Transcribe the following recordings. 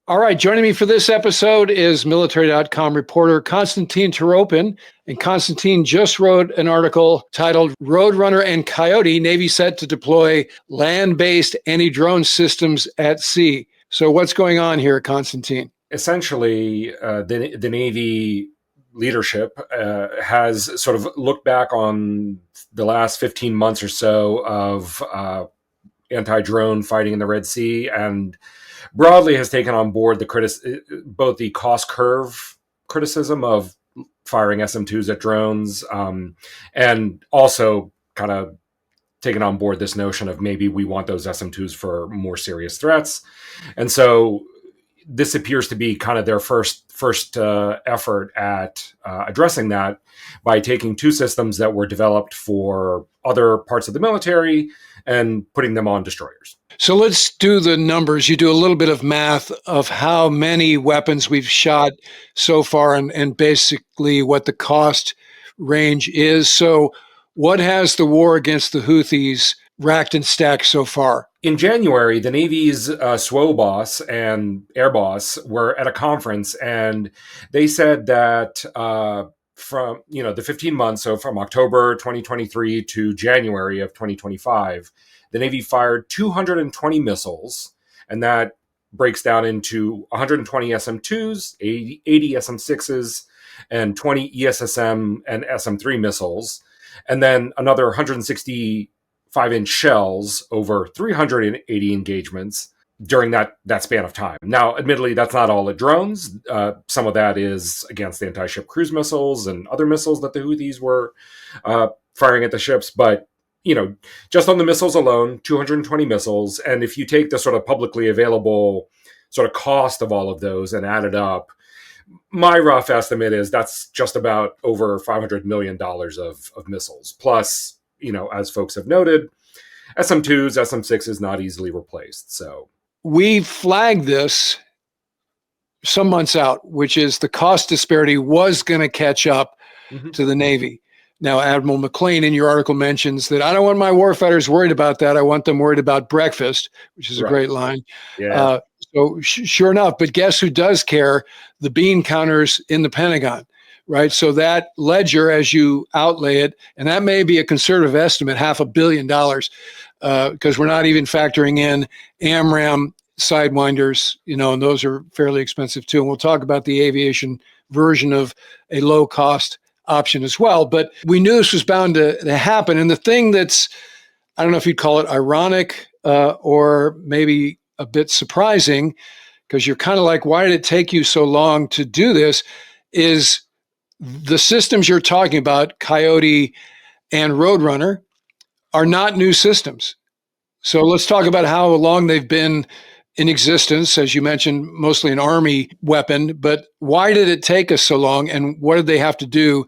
All right, joining me for this episode is military.com reporter Konstantin Toropin. And Konstantin just wrote an article titled Roadrunner and Coyote, Navy Set to Deploy Land-Based Anti-Drone Systems at Sea. So what's going on here, Konstantin? Essentially, the Navy leadership has sort of looked back on the last 15 months or so of anti-drone fighting in the Red Sea, and broadly has taken on board both the cost curve criticism of firing SM-2s at drones, and also kind of taken on board this notion of maybe we want those SM-2s for more serious threats. And so this appears to be kind of their first effort at addressing that by taking two systems that were developed for other parts of the military and putting them on destroyers. So let's do the numbers. You do a little bit of math of how many weapons we've shot so far and basically what the cost range is. So what has the war against the Houthis racked and stacked so far? In January, the Navy's SWO boss and Air boss were at a conference, and they said that from the 15 months, so from October 2023 to January of 2025, the Navy fired 220 missiles, and that breaks down into 120 SM-2s, 80 SM-6s, and 20 ESSM and SM-3 missiles, and then another 160 5-inch shells over 380 engagements during that span of time. Now, admittedly, that's not all at drones. Some of that is against anti-ship cruise missiles and other missiles that the Houthis were firing at the ships. But, just on the missiles alone, 220 missiles. And if you take the sort of publicly available sort of cost of all of those and add it up, my rough estimate is that's just about over $500 million of missiles. Plus, as folks have noted, SM-2s, SM-6s not easily replaced. So we flagged this some months out, which is the cost disparity was going to catch up to the Navy. Now, Admiral McLean in your article mentions that I don't want my warfighters worried about that. I want them worried about breakfast, which is a great line. Yeah. So sure enough, but guess who does care? The bean counters in the Pentagon. Right. So that ledger, as you outlay it, and that may be a conservative estimate, $500 million, because we're not even factoring in AMRAAM sidewinders, and those are fairly expensive too. And we'll talk about the aviation version of a low cost option as well. But we knew this was bound to happen. And the thing that's, I don't know if you'd call it ironic or maybe a bit surprising, because you're kind of like, why did it take you so long to do this, is the systems you're talking about, Coyote and Roadrunner, are not new systems. So let's talk about how long they've been in existence. As you mentioned, mostly an Army weapon, but why did it take us so long, and what did they have to do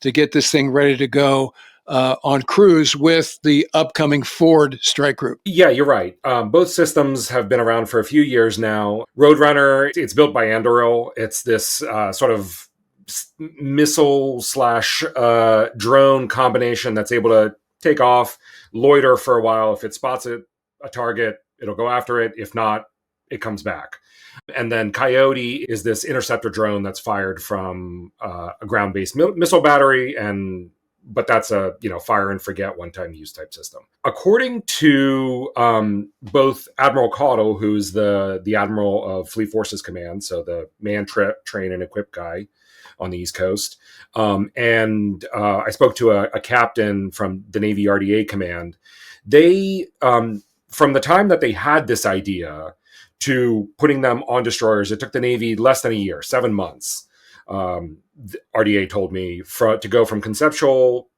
to get this thing ready to go on cruise with the upcoming Ford strike group? Yeah, you're right. Both systems have been around for a few years now. Roadrunner, it's built by Anduril. It's this sort of missile / drone combination that's able to take off, loiter for a while. If it spots a target, it'll go after it. If not, it comes back. And then Coyote is this interceptor drone that's fired from a ground-based missile battery, but that's a fire and forget, one-time use type system. According to both Admiral Caudle, who's the admiral of Fleet Forces Command, so the man, train, and equip guy on the East Coast. And I spoke to a captain from the Navy RDA Command. They, from the time that they had this idea to putting them on destroyers, it took the Navy less than a year, 7 months. RDA told me to go from conceptual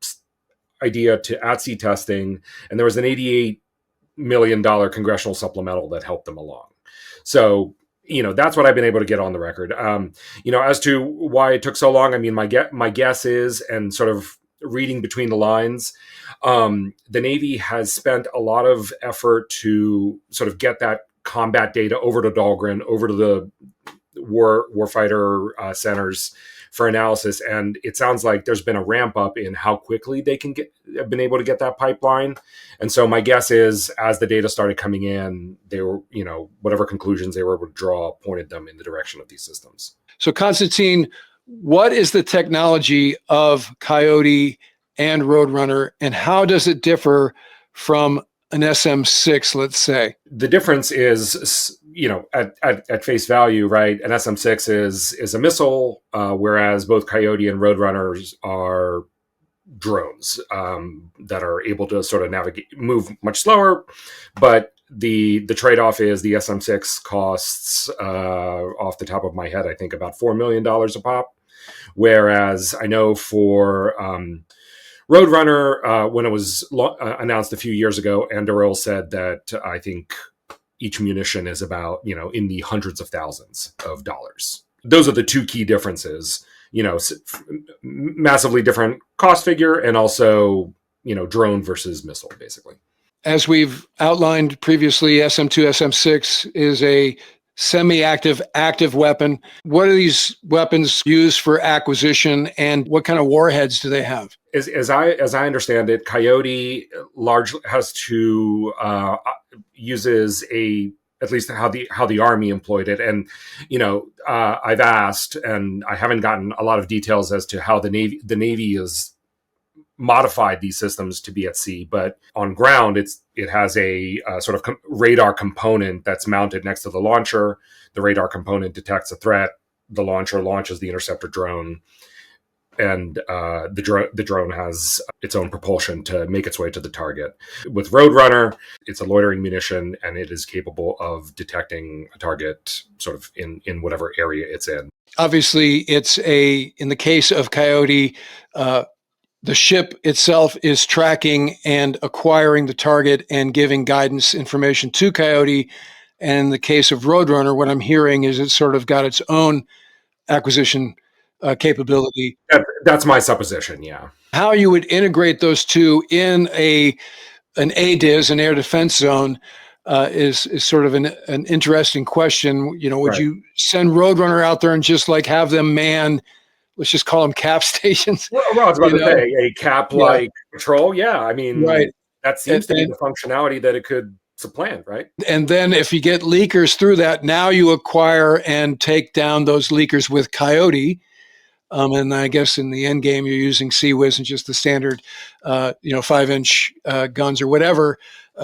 idea to at-sea testing. And there was an $88 million congressional supplemental that helped them along. So, that's what I've been able to get on the record. As to why it took so long, I mean, my guess is, and sort of reading between the lines, the Navy has spent a lot of effort to sort of get that combat data over to Dahlgren, over to the warfighter centers for analysis. And it sounds like there's been a ramp up in how quickly they have been able to get that pipeline. And so my guess is, as the data started coming in, they were, whatever conclusions they were able to draw pointed them in the direction of these systems. So Konstantin, what is the technology of Coyote and Roadrunner, and how does it differ from an SM6, let's say? The difference is, at face value, right? An SM6 is a missile, whereas both Coyote and Roadrunners are drones that are able to sort of move much slower. But the trade-off is the SM6 costs, off the top of my head, I think about $4 million a pop. Whereas I know for Roadrunner, when it was announced a few years ago, Anduril said that I think each munition is about, in the hundreds of thousands of dollars. Those are the two key differences, massively different cost figure, and also, drone versus missile, basically. As we've outlined previously, SM2, SM6 is a semi-active, active weapon. What are these weapons used for acquisition, and what kind of warheads do they have? As I understand it, Coyote largely has to uses at least how the Army employed it. And I've asked, and I haven't gotten a lot of details as to how the Navy is modified these systems to be at sea, but on ground it has a sort of radar component that's mounted next to the launcher. The radar component detects a threat. The launcher launches the interceptor drone, and the drone has its own propulsion to make its way to the target. With Roadrunner, it's a loitering munition, and it is capable of detecting a target sort of in whatever area it's in. Obviously, in the case of Coyote, the ship itself is tracking and acquiring the target and giving guidance information to Coyote. And in the case of Roadrunner, what I'm hearing is it's sort of got its own acquisition capability. That's my supposition, yeah. How you would integrate those two in an ADIZ, an air defense zone, is sort of an interesting question. Would Right. you send Roadrunner out there and just like have them man, let's just call them cap stations? Well, I was about to say a cap-like patrol. Yeah, I mean, right. That seems to be the functionality that it could supplant, right? And then if you get leakers through that, now you acquire and take down those leakers with Coyote. And I guess in the end game, you're using CWIS and just the standard, 5-inch guns or whatever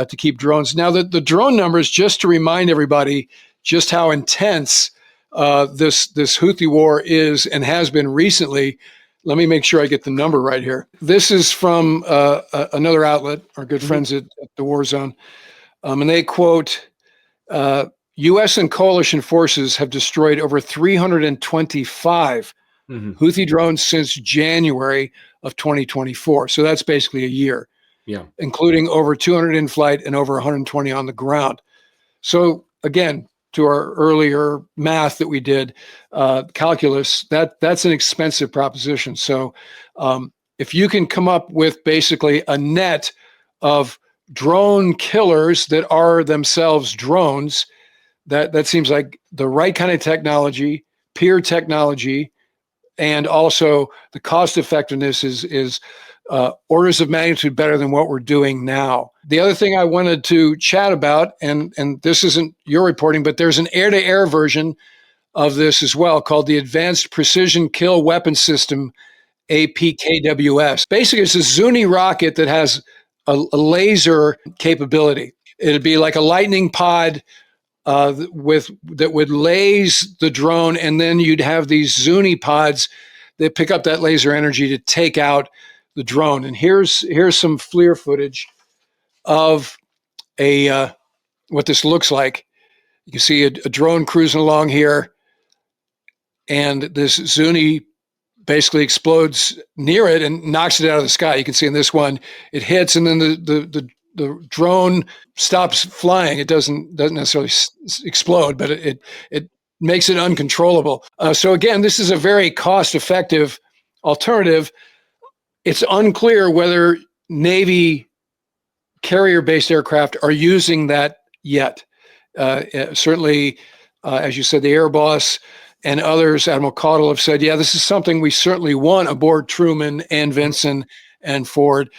to keep drones. Now, the drone numbers, just to remind everybody just how intense this Houthi war is and has been recently. Let me make sure I get the number right here. This is from another outlet, our good friends at the War Zone. And they quote, U.S. and coalition forces have destroyed over 325 Houthi drones since January of 2024. So that's basically a year, including over 200 in flight and over 120 on the ground. So again, to our earlier math that we did, calculus, that's an expensive proposition. So if you can come up with basically a net of drone killers that are themselves drones, that seems like the right kind of technology, peer technology, and also the cost effectiveness is orders of magnitude better than what we're doing now. The other thing I wanted to chat about, and this isn't your reporting, but there's an air-to-air version of this as well called the Advanced Precision Kill Weapon System, APKWS. Basically, it's a Zuni rocket that has a laser capability. It'd be like a lightning pod that would laze the drone, and then you'd have these Zuni pods that pick up that laser energy to take out the drone. And here's some FLIR footage of what this looks like. You can see a drone cruising along here, and this Zuni basically explodes near it and knocks it out of the sky. You can see in this one, it hits, and then the drone stops flying. It doesn't necessarily explode, but it makes it uncontrollable. So again, this is a very cost-effective alternative. It's unclear whether Navy carrier-based aircraft are using that yet. Certainly, as you said, the Air Boss and others, Admiral Caudle, have said, yeah, this is something we certainly want aboard Truman and Vinson and Ford.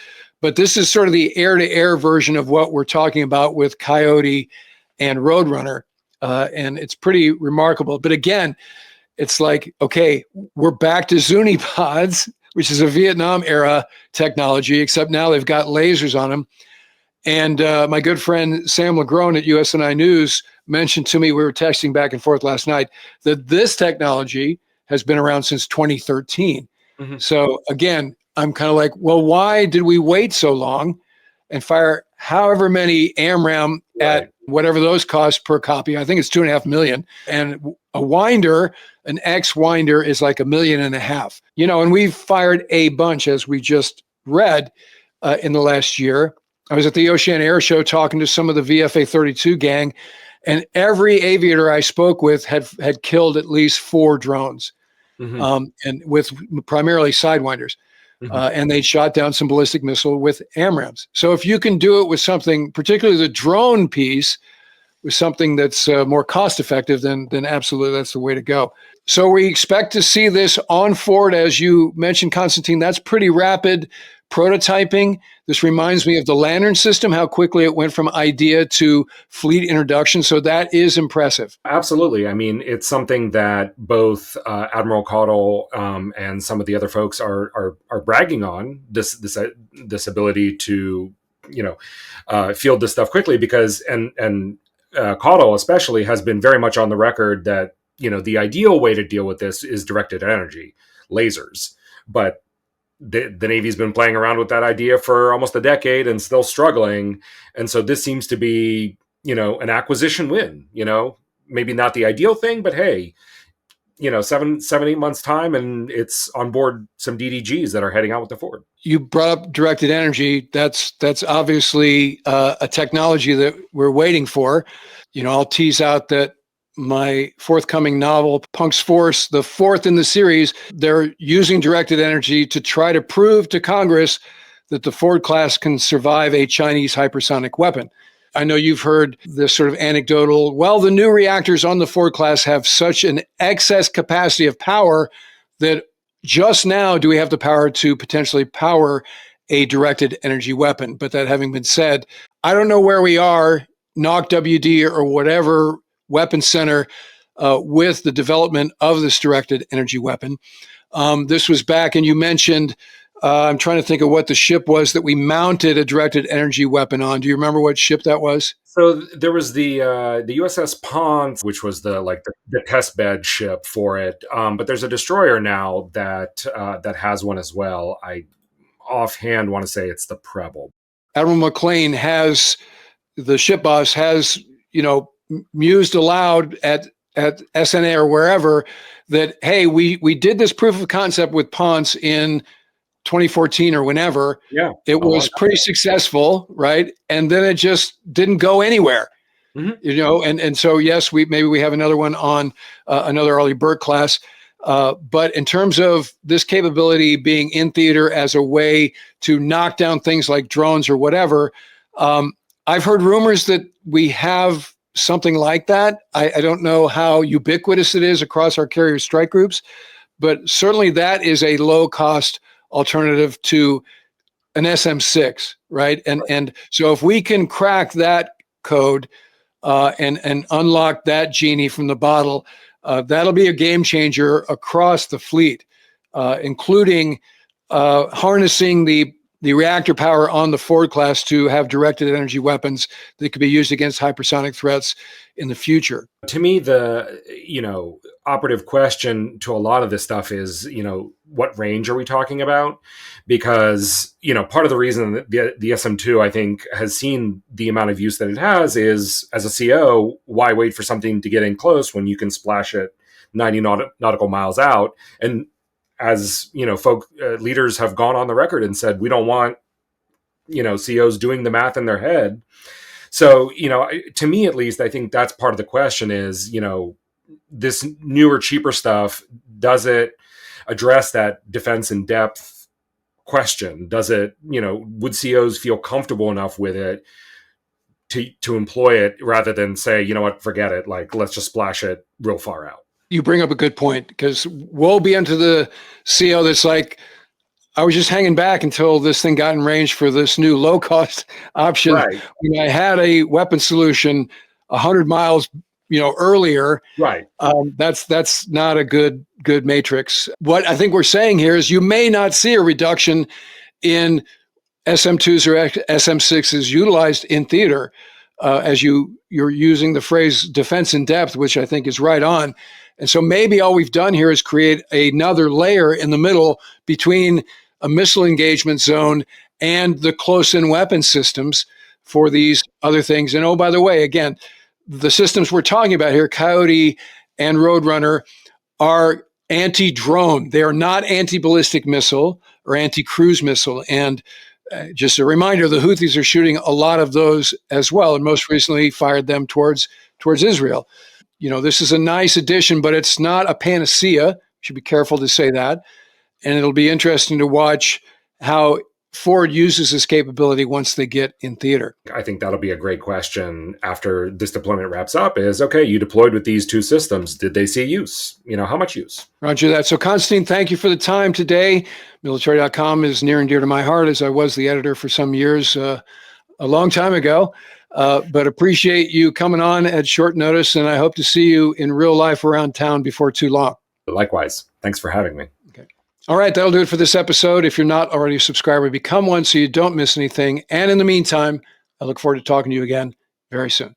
But this is sort of the air-to-air version of what we're talking about with Coyote and Roadrunner. And it's pretty remarkable. But again, it's like, okay, we're back to Zuni pods, which is a Vietnam era technology, except now they've got lasers on them. And my good friend Sam Legrone at USNI News mentioned to me, we were texting back and forth last night, that this technology has been around since 2013. Mm-hmm. So again, I'm kind of like, well, why did we wait so long and fire however many AMRAAM at whatever those cost per copy? I think it's $2.5 million. And a winder, an X winder, is like $1.5 million. You know, and we've fired a bunch, as we just read, in the last year. I was at the Oceana Air Show talking to some of the VFA 32 gang, and every aviator I spoke with had killed at least 4 drones, and with primarily sidewinders. And they shot down some ballistic missile with AMRAAMs. So if you can do it with something, particularly the drone piece, with something that's more cost effective, then absolutely that's the way to go. So we expect to see this on Ford, as you mentioned, Konstantin. That's pretty rapid prototyping. This reminds me of the Lantern system, how quickly it went from idea to fleet introduction. So that is impressive. Absolutely. I mean, it's something that both Admiral Caudle and some of the other folks are bragging on, this ability to, field this stuff quickly, because and Caudle especially has been very much on the record that, the ideal way to deal with this is directed energy, lasers. But the Navy's been playing around with that idea for almost a decade and still struggling. And so this seems to be, an acquisition win, maybe not the ideal thing, but hey, 7-8 months time and it's on board some DDGs that are heading out with the Ford. You brought up directed energy. That's obviously a technology that we're waiting for. I'll tease out that my forthcoming novel, Punk's Force, the 4th in the series, they're using directed energy to try to prove to Congress that the Ford class can survive a Chinese hypersonic weapon. I know you've heard this sort of anecdotal, well, the new reactors on the Ford class have such an excess capacity of power that just now do we have the power to potentially power a directed energy weapon. But that having been said, I don't know where we are, NOC WD or whatever weapon center, with the development of this directed energy weapon. This was back, and you mentioned, I'm trying to think of what the ship was that we mounted a directed energy weapon on. Do you remember what ship that was? So there was the USS Ponce, which was the test bed ship for it. But there's a destroyer now that has one as well. I offhand want to say it's the Preble. Admiral McLean the ship boss has, mused aloud at SNA or wherever that, hey, we did this proof of concept with Ponce in 2014 or whenever. Yeah, it was pretty successful, right? And then it just didn't go anywhere. And so yes, maybe we have another one on another Arleigh Burke class. But in terms of this capability being in theater as a way to knock down things like drones or whatever, I've heard rumors that we have something like that. I don't know how ubiquitous it is across our carrier strike groups, but certainly that is a low cost alternative to an SM6, right? And so if we can crack that code and unlock that genie from the bottle, that'll be a game changer across the fleet, including harnessing the reactor power on the Ford class to have directed energy weapons that could be used against hypersonic threats in the future. To me, the operative question to a lot of this stuff is, what range are we talking about? Because, part of the reason that the SM2, I think, has seen the amount of use that it has is, as a CO, why wait for something to get in close when you can splash it 90 nautical miles out? And as leaders have gone on the record and said, we don't want, COs doing the math in their head. So, to me, at least, I think that's part of the question is, this newer, cheaper stuff, does it address that defense in depth question? Does it, would COs feel comfortable enough with it to employ it rather than say, you know what, forget it. Like, let's just splash it real far out. You bring up a good point, because woe be unto the CO that's like, I was just hanging back until this thing got in range for this new low-cost option. Right. When I had a weapon solution 100 miles, earlier. Right. That's not a good matrix. What I think we're saying here is you may not see a reduction in SM2s or SM6s utilized in theater, as you're using the phrase defense in depth, which I think is right on. And so maybe all we've done here is create another layer in the middle between a missile engagement zone and the close-in weapon systems for these other things. And oh, by the way, again, the systems we're talking about here, Coyote and Roadrunner, are anti-drone. They are not anti-ballistic missile or anti-cruise missile. And just a reminder, the Houthis are shooting a lot of those as well, and most recently fired them towards Israel. This is a nice addition, but it's not a panacea. We should be careful to say that. And it'll be interesting to watch how Ford uses this capability once they get in theater. I think that'll be a great question after this deployment wraps up is, okay, you deployed with these two systems. Did they see use? How much use? Roger that. So, Konstantin, thank you for the time today. Military.com is near and dear to my heart, as I was the editor for some years, a long time ago. But appreciate you coming on at short notice, and I hope to see you in real life around town before too long. Likewise. Thanks for having me. Okay. All right, that'll do it for this episode. If you're not already a subscriber, become one so you don't miss anything. And in the meantime, I look forward to talking to you again very soon.